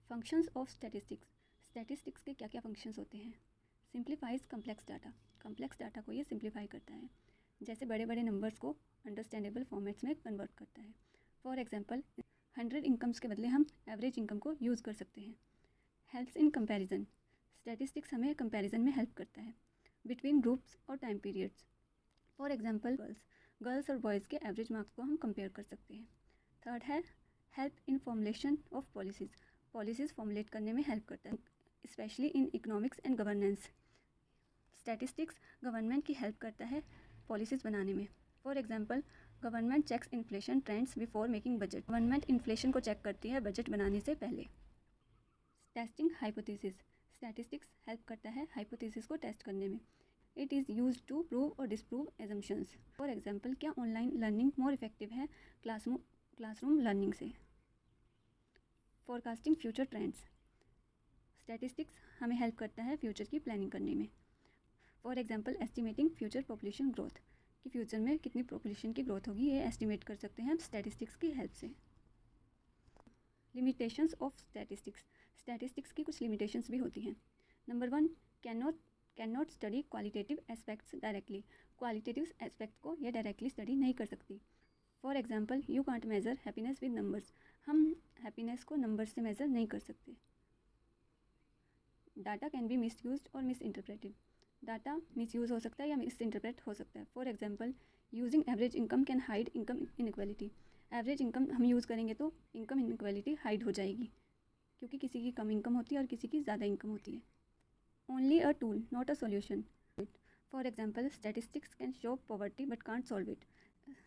Functions of statistics. Statistics के क्या क्या फंक्शंस होते हैं? Simplifies complex data. Complex data को ये सिंप्लीफाई करता है, जैसे बड़े बड़े नंबर्स को अंडरस्टैंडेबल फॉर्मेट्स में कन्वर्ट करता है। फॉर एग्जांपल 100 इनकम्स के बदले हम एवरेज इनकम को यूज़ कर सकते हैं। Helps in comparison. स्टैटिस्टिक्स हमें कंपैरिजन में हेल्प करता है बिटवीन ग्रुप्स और time periods. For example girls और बॉयज़ के एवरेज मार्क्स को हम कंपेयर कर सकते हैं। थर्ड है help in formulation of policies. Policies formulate करने में हेल्प करता है, specially in economics and governance. Statistics government की हेल्प करता है पॉलिसीज़ बनाने में। For example government checks inflation trends before making budget. Government inflation को चेक करती है बजट बनाने से पहले। Testing hypothesis. स्टैटिस्टिक्स हेल्प करता है हाइपोथेसिस को टेस्ट करने में। It is use to prove और डिसप्रूव एजम्पशंस। फॉर एग्जांपल क्या ऑनलाइन लर्निंग मोर इफेक्टिव है क्लासरूम लर्निंग से। Forecasting future trends. स्टैटिस्टिक्स हमें हेल्प करता है फ्यूचर की प्लानिंग करने में। For example estimating future population growth, कि फ्यूचर में कितनी पॉपुलेशन की ग्रोथ होगी, ये एस्टिमेट कर सकते हैं हम स्टैटिस्टिक्स की हेल्प से। Limitations of statistics. स्टैटिस्टिक्स की कुछ लिमिटेशंस भी होती हैं। Number 1, can not study qualitative aspects directly. Qualitative aspect को ये डायरेक्टली स्टडी नहीं कर सकती। For example you can't measure happiness with numbers. हम हैप्पीनेस को नंबर्स से मेज़र नहीं कर सकते। डाटा कैन बी मिसयूज्ड और मिस इंटरप्रेटेड। डाटा मिसयूज़ हो सकता है या मिस इंटरप्रेट हो सकता है। For example using average income can hide income inequality. Average income हम यूज़ करेंगे तो इनकम इनइक्वालिटी हाइड हो जाएगी, क्योंकि किसी की कम इनकम होती है और किसी की ज़्यादा इनकम होती है। Only a tool not a solution. For example statistics can show poverty but can't solve it.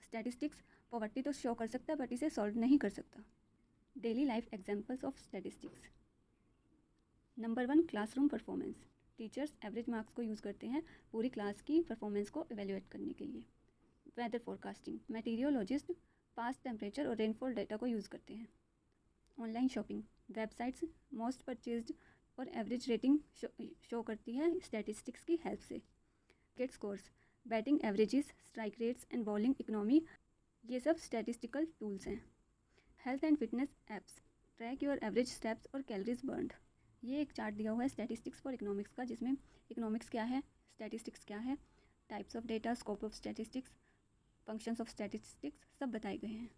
Statistics poverty तो शो कर सकता है बट इसे सॉल्व नहीं कर सकता। Daily life examples of statistics. Number 1, classroom performance. Teachers average marks को use करते हैं पूरी क्लास की परफॉर्मेंस को एवेल्यूएट करने के लिए। Weather forecasting. Meteorologist past temperature और रेनफॉल डेटा को यूज़ करते हैं। Online shopping. Websites most purchased और एवरेज रेटिंग शो करती है स्टैटिस्टिक्स की हेल्प से। Cricket scores, batting averages, strike rates and bowling economy, ये सब स्टैटिस्टिकल टूल्स हैं। Health and fitness apps track your average steps और कैलोरीज बर्न्ड। ये एक चार्ट दिया हुआ है स्टैटिस्टिक्स फॉर इकोनॉमिक्स का, जिसमें इकोनॉमिक्स क्या है, स्टैटिस्टिक्स क्या है, types of data, scope of statistics, functions of statistics सब बताए गए हैं।